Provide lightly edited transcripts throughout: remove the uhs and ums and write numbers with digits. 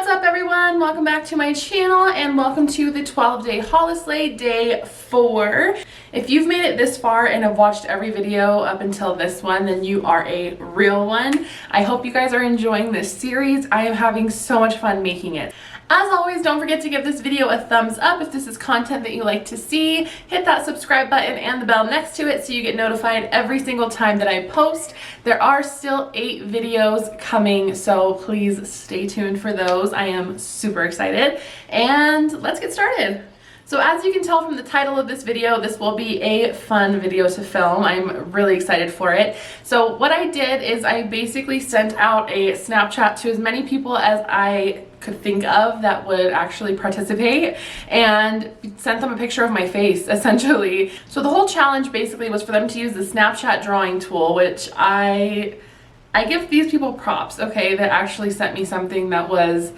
What's up everyone? Welcome back to my channel and welcome to the 12-day Holi day 4. If you've made it this far and have watched every video up until this one, then you are a real one. I hope you guys are enjoying this series. I am having so much fun making it. As always, don't forget to give this video a thumbs up if this is content that you like to see. Hit that subscribe button and the bell next to it so you get notified every single time that I post. There are still 8 videos coming, so please stay tuned for those. I am super excited, and let's get started. So as you can tell from the title of this video, this will be a fun video to film. I'm really excited for it. So what I did is I basically sent out a Snapchat to as many people as I could think of that would actually participate and sent them a picture of my face, essentially. So the whole challenge basically was for them to use the Snapchat drawing tool, which I give these people props, okay, that actually sent me something that was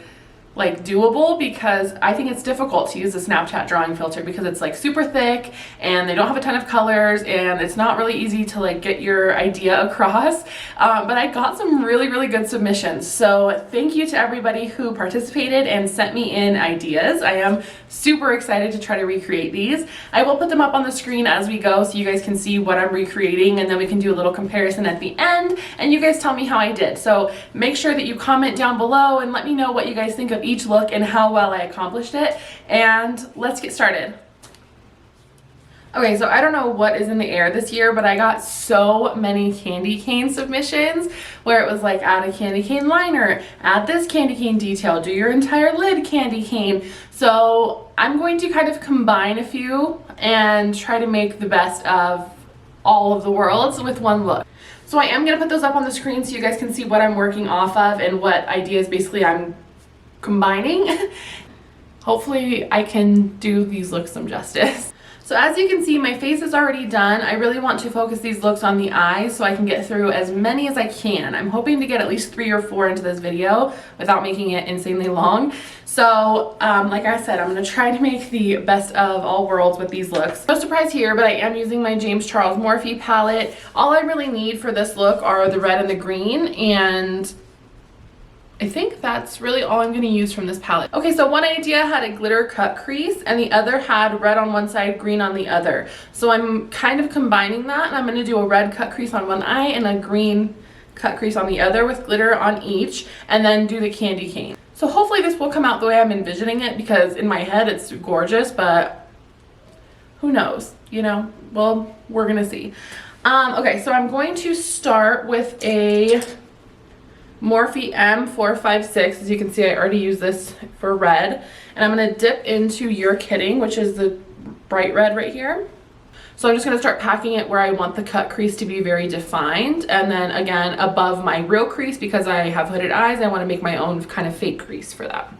like doable, because I think it's difficult to use the Snapchat drawing filter because it's like super thick and they don't have a ton of colors and it's not really easy to like get your idea across. But I got some really good submissions, so thank you to everybody who participated and sent me in ideas. I am super excited to try to recreate these. I will put them up on the screen as we go so you guys can see what I'm recreating, and then we can do a little comparison at the end and you guys tell me how I did. So make sure that you comment down below and let me know what you guys think of each look and how well I accomplished it, and let's get started. Okay, so I don't know what is in the air this year, but I got so many candy cane submissions where it was like, add a candy cane liner, add this candy cane detail, do your entire lid candy cane. So I'm going to kind of combine a few and try to make the best of all of the worlds with one look. So I am going to put those up on the screen so you guys can see what I'm working off of and what ideas basically I'm combining. Hopefully I can do these looks some justice. So as you can see, my face is already done. I really want to focus these looks on the eyes so I can get through as many as I can. I'm hoping to get at least 3 or 4 into this video without making it insanely long. So like I said, I'm going to try to make the best of all worlds with these looks. No surprise here, but I am using my James Charles Morphe palette. All I really need for this look are the red and the green, and I think that's really all I'm going to use from this palette. Okay, so one idea had a glitter cut crease and the other had red on one side, green on the other. So I'm kind of combining that, and I'm going to do a red cut crease on one eye and a green cut crease on the other with glitter on each, and then do the candy cane. So hopefully this will come out the way I'm envisioning it, because in my head it's gorgeous, but who knows, you know? Well, we're going to see. Okay, so I'm going to start with a Morphe M456. As you can see, I already used this for red, and I'm going to dip into You're Kidding, which is the bright red right here. So I'm just going to start packing it where I want the cut crease to be very defined, and then again above my real crease, because I have hooded eyes, I want to make my own kind of fake crease for that.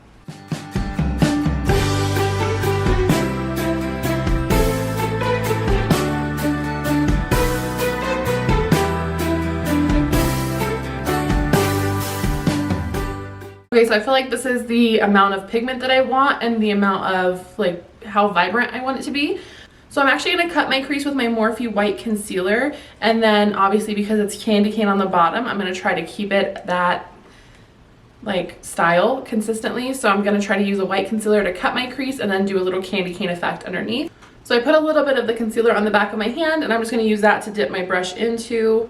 Okay, so I feel like this is the amount of pigment that I want and the amount of like how vibrant I want it to be. So I'm actually going to cut my crease with my Morphe white concealer, and then obviously because it's candy cane on the bottom, I'm going to try to keep it that like style consistently. So I'm going to try to use a white concealer to cut my crease and then do a little candy cane effect underneath. So I put a little bit of the concealer on the back of my hand, and I'm just going to use that to dip my brush into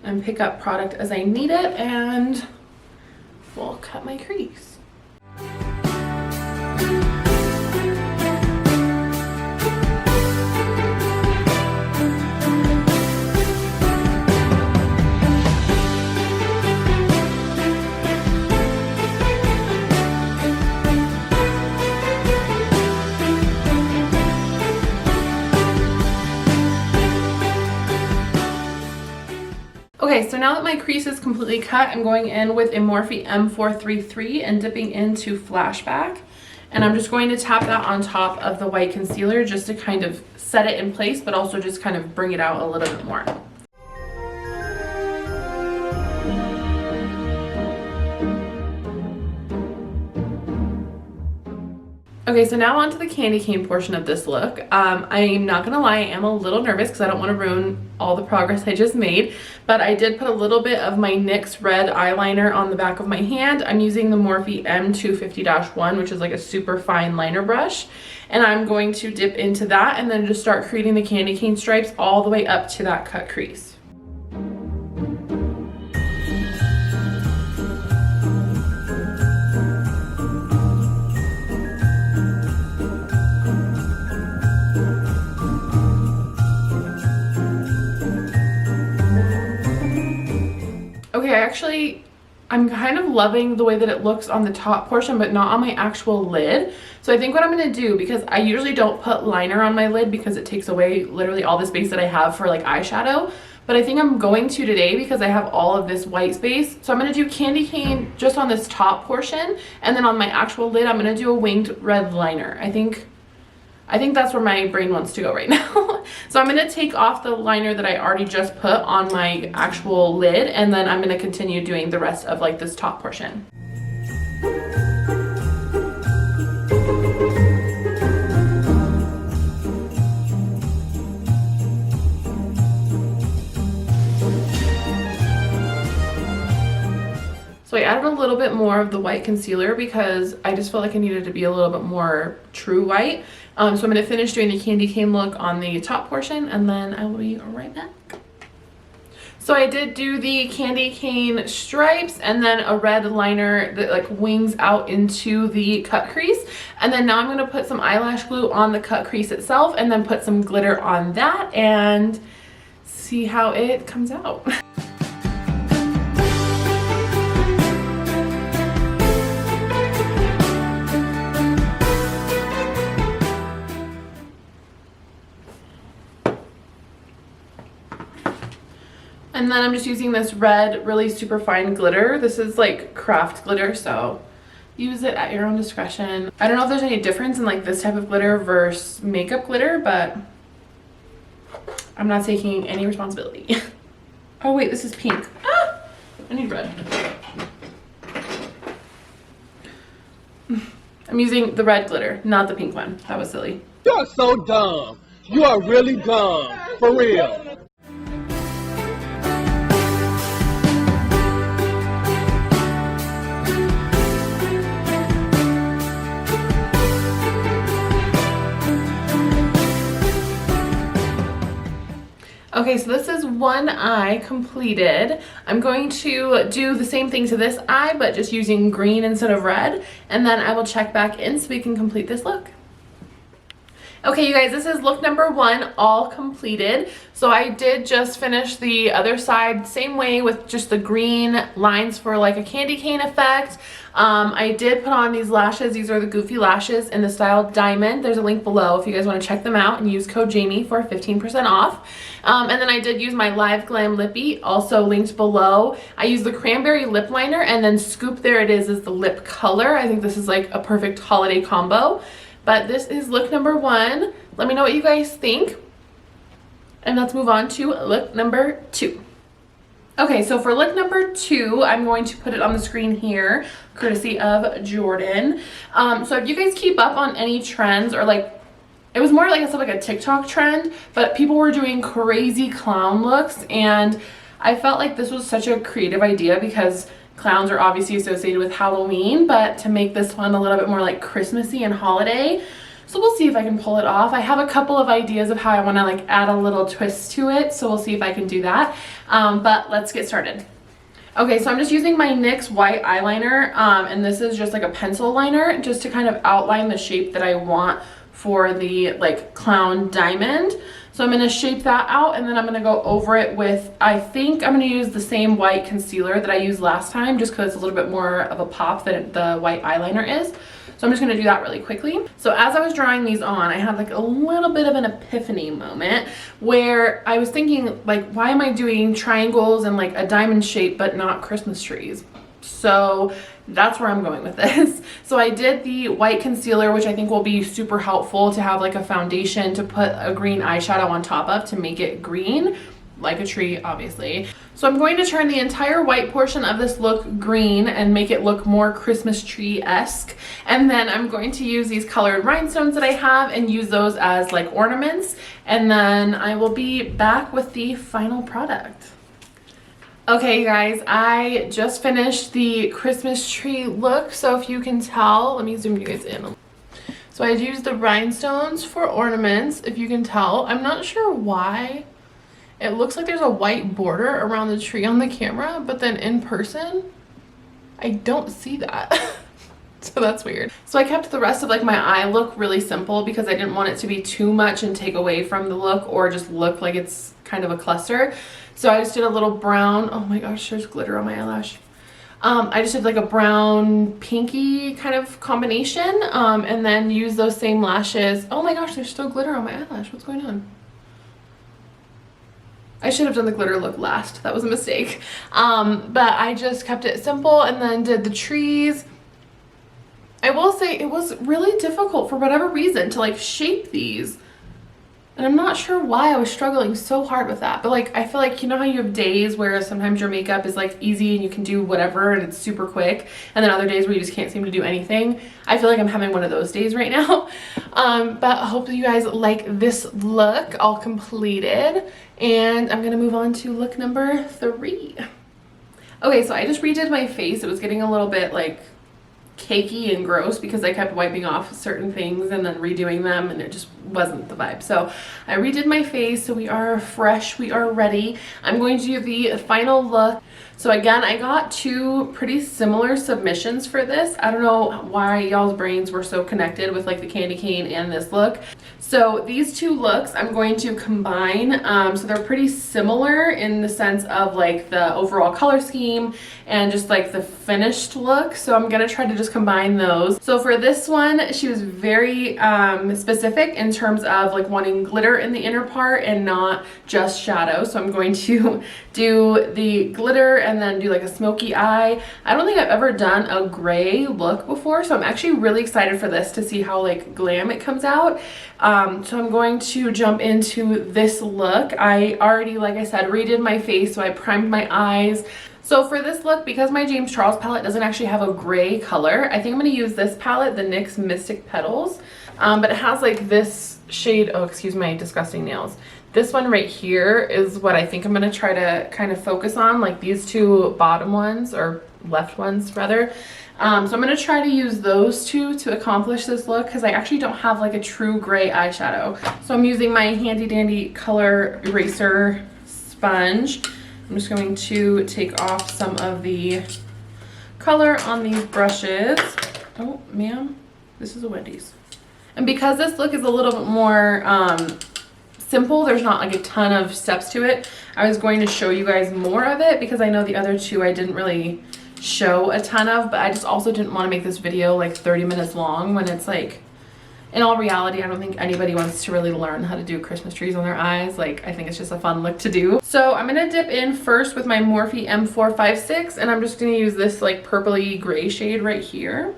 and pick up product as I need it, and we'll cut my crease. Okay, so now that my crease is completely cut, I'm going in with a Morphe M433 and dipping into Flashback. And I'm just going to tap that on top of the white concealer just to kind of set it in place, but also just kind of bring it out a little bit more. Okay, so now on to the candy cane portion of this look. I'm not gonna lie, I am a little nervous because I don't want to ruin all the progress I just made, but I did put a little bit of my NYX red eyeliner on the back of my hand. I'm using the Morphe M250-1, which is like a super fine liner brush, and I'm going to dip into that and then just start creating the candy cane stripes all the way up to that cut crease. Okay, I'm kind of loving the way that it looks on the top portion, but not on my actual lid. So I think what I'm going to do, because I usually don't put liner on my lid because it takes away literally all the space that I have for like eyeshadow, but I think I'm going to today because I have all of this white space. So I'm going to do candy cane just on this top portion, and then on my actual lid I'm going to do a winged red liner. I think that's where my brain wants to go right now. So I'm going to take off the liner that I already just put on my actual lid, and then I'm going to continue doing the rest of like this top portion. So I added a little bit more of the white concealer because I just felt like I needed to be a little bit more true white. So I'm going to finish doing the candy cane look on the top portion, and then I will be right back. So I did do the candy cane stripes and then a red liner that like wings out into the cut crease. And then now I'm going to put some eyelash glue on the cut crease itself and then put some glitter on that and see how it comes out. And then I'm just using this red, really super fine glitter. This is like craft glitter, so use it at your own discretion. I don't know if there's any difference in like this type of glitter versus makeup glitter, but I'm not taking any responsibility. Oh wait, this is pink. Ah, I need red. I'm using the red glitter, not the pink one. That was silly. You're so dumb. You are really dumb. For real. Okay, so this is one eye completed. I'm going to do the same thing to this eye, but just using green instead of red, and then I will check back in so we can complete this look. Okay, you guys, this is look number 1, all completed. So I did just finish the other side same way with just the green lines for like a candy cane effect. I did put on these lashes. These are the Goofy lashes in the style Diamond. There's a link below if you guys want to check them out, and use code Jamie for 15% off. And then I did use my Live Glam Lippy, also linked below. I used the cranberry lip liner, and then Scoop There It Is the lip color. I think this is like a perfect holiday combo. But this is look number 1. Let me know what you guys think. And let's move on to look number 2. Okay, so for look number 2, I'm going to put it on the screen here, courtesy of Jordan. So if you guys keep up on any trends, or like, it was more like a TikTok trend, but people were doing crazy clown looks, and I felt like this was such a creative idea because clowns are obviously associated with Halloween, but to make this one a little bit more like Christmassy and holiday. So we'll see if I can pull it off. I have a couple of ideas of how I want to like add a little twist to it, so we'll see if I can do that. But let's get started. Okay, so I'm just using my NYX white eyeliner, and this is just like a pencil liner just to kind of outline the shape that I want for the like clown diamond. So I'm going to shape that out, and then I'm going to go over it with, I think I'm going to use the same white concealer that I used last time, just because it's a little bit more of a pop than the white eyeliner is. So I'm just going to do that really quickly. So as I was drawing these on, I had like a little bit of an epiphany moment where I was thinking like, why am I doing triangles and like a diamond shape but not Christmas trees? So that's where I'm going with this. So I did the white concealer, which I think will be super helpful to have like a foundation to put a green eyeshadow on top of to make it green. like a tree, obviously. So I'm going to turn the entire white portion of this look green and make it look more Christmas tree-esque. And then I'm going to use these colored rhinestones that I have and use those as like ornaments. And then I will be back with the final product. Okay guys, I just finished the Christmas tree look. So if you can tell, let me zoom you guys in. So I used the rhinestones for ornaments, if you can tell. I'm not sure why. It looks like there's a white border around the tree on the camera, but then in person, I don't see that. So that's weird. So I kept the rest of like my eye look really simple because I didn't want it to be too much and take away from the look or just look like it's kind of a cluster. So I just did a little brown, oh my gosh, there's glitter on my eyelash. I just did like a brown pinky kind of combination and then use those same lashes. Oh my gosh, there's still glitter on my eyelash. What's going on? I should have done the glitter look last. That was a mistake. But I just kept it simple and then did the trees. I will say it was really difficult for whatever reason to like shape these. And I'm not sure why I was struggling so hard with that. But like, I feel like, you know how you have days where sometimes your makeup is like easy and you can do whatever and it's super quick. And then other days where you just can't seem to do anything. I feel like I'm having one of those days right now. But hopefully you guys like this look all completed. And I'm gonna move on to look number 3. Okay, so I just redid my face. It was getting a little bit like cakey and gross because I kept wiping off certain things and then redoing them and it just wasn't the vibe. So I redid my face, so we are fresh, we are ready. I'm going to do the final look. So again, I got 2 pretty similar submissions for this. I don't know why y'all's brains were so connected with like the candy cane and this look. So these 2 looks I'm going to combine. So they're pretty similar in the sense of like the overall color scheme and just like the finished look. So I'm gonna try to just combine those. So for this one, she was very specific in terms of like wanting glitter in the inner part and not just shadow. So I'm going to do the glitter and then do like a smoky eye. I don't think I've ever done a gray look before, so I'm actually really excited for this to see how like glam it comes out. So I'm going to jump into this look. I already, like I said, redid my face, so I primed my eyes. So for this look, because my James Charles palette doesn't actually have a gray color, I think I'm going to use this palette, the NYX Mystic Petals. But it has like this shade, oh excuse my disgusting nails. This one right here is what I think I'm going to try to kind of focus on, like these 2 bottom ones, or left ones rather. So I'm going to try to use those 2 to accomplish this look because I actually don't have like a true gray eyeshadow. So I'm using my handy dandy color eraser sponge. I'm just going to take off some of the color on these brushes. Oh, ma'am, this is a Wendy's. And because this look is a little bit more simple, there's not like a ton of steps to it, I was going to show you guys more of it because I know the other 2 I didn't really show a ton of, but I just also didn't want to make this video like 30 minutes long when it's like, in all reality, I don't think anybody wants to really learn how to do Christmas trees on their eyes. Like, I think it's just a fun look to do. So I'm going to dip in first with my Morphe M456, and I'm just going to use this like purpley gray shade right here.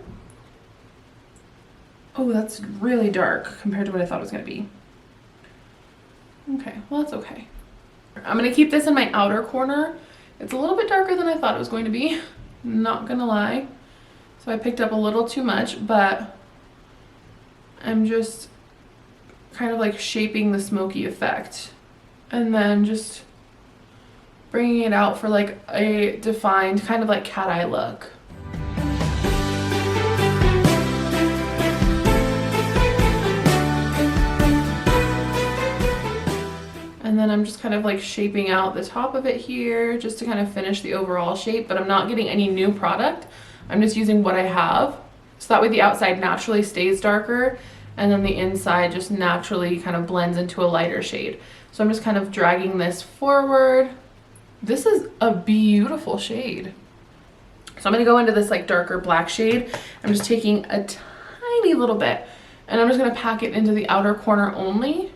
Oh, that's really dark compared to what I thought it was going to be. Okay, well, that's okay. I'm going to keep this in my outer corner. It's a little bit darker than I thought it was going to be. Not going to lie. So I picked up a little too much, but I'm just kind of like shaping the smoky effect and then just bringing it out for like a defined kind of like cat eye look. And then I'm just kind of like shaping out the top of it here just to kind of finish the overall shape, but I'm not getting any new product. I'm just using what I have. So that way the outside naturally stays darker and then the inside just naturally kind of blends into a lighter shade. So I'm just kind of dragging this forward. This is a beautiful shade. So I'm gonna go into this like darker black shade. I'm just taking a tiny little bit and I'm just gonna pack it into the outer corner only.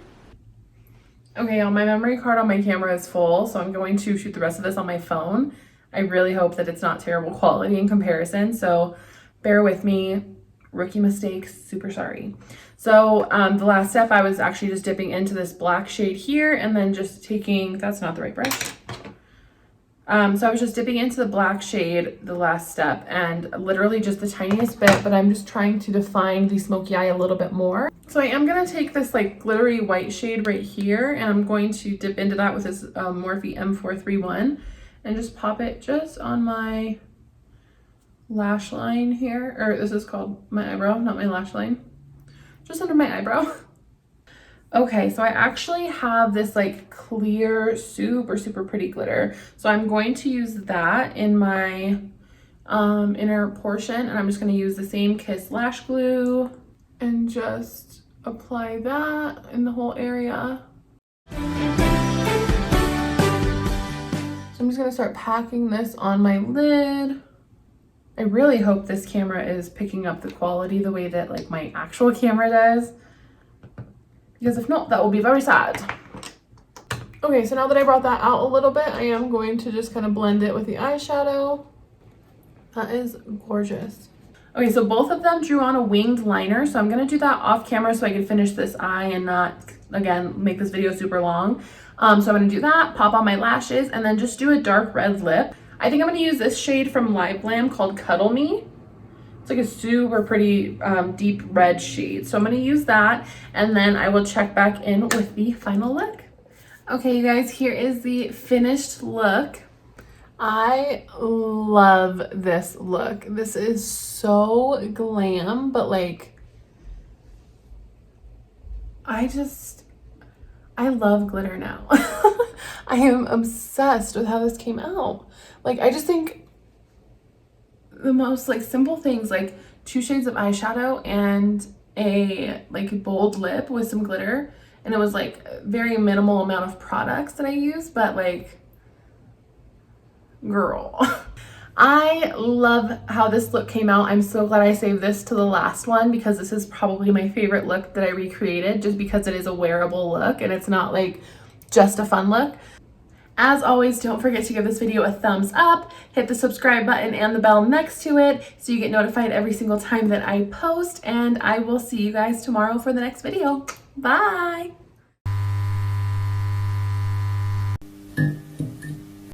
Okay, y'all, my memory card on my camera is full, so I'm going to shoot the rest of this on my phone. I really hope that it's not terrible quality in comparison, so bear with me. Rookie mistakes, super sorry. So the last step, I was actually just dipping into this black shade here and then just taking, that's not the right brush. So I was just dipping into the black shade, the last step, and literally just the tiniest bit, but I'm just trying to define the smoky eye a little bit more. So I am gonna take this like glittery white shade right here, and I'm going to dip into that with this Morphe M431 and just pop it just on my lash line here, or this is called my eyebrow, not my lash line, just under my eyebrow. Okay, so I actually have this like clear, super pretty glitter. So I'm going to use that in my inner portion, and I'm just going to use the same Kiss lash glue and just apply that in the whole area. So I'm just going to start packing this on my lid. I really hope this camera is picking up the quality the way that like my actual camera does, because if not, that will be very sad. Okay, so now that I brought that out a little bit, I am going to just kind of blend it with the eyeshadow. That is gorgeous. Okay, so both of them drew on a winged liner, so I'm gonna do that off camera so I can finish this eye and not, again, make this video super long. So I'm gonna do that, pop on my lashes, and then just do a dark red lip. I think I'm gonna use this shade from Live Glam called Cuddle Me. It's like a super pretty deep red shade. So I'm going to use that, and then I will check back in with the final look. Okay, you guys, here is the finished look. I love this look. This is so glam, but like, I love glitter now. I am obsessed with how this came out. Like, I just think the most like simple things, like 2 shades of eyeshadow and a like bold lip with some glitter, and it was like a very minimal amount of products that I used, but like, girl. I love how this look came out. I'm so glad I saved this to the last one, because this is probably my favorite look that I recreated, just because it is a wearable look and it's not like just a fun look. As always, don't forget to give this video a thumbs up, hit the subscribe button and the bell next to it so you get notified every single time that I post, and I will see you guys tomorrow for the next video. Bye!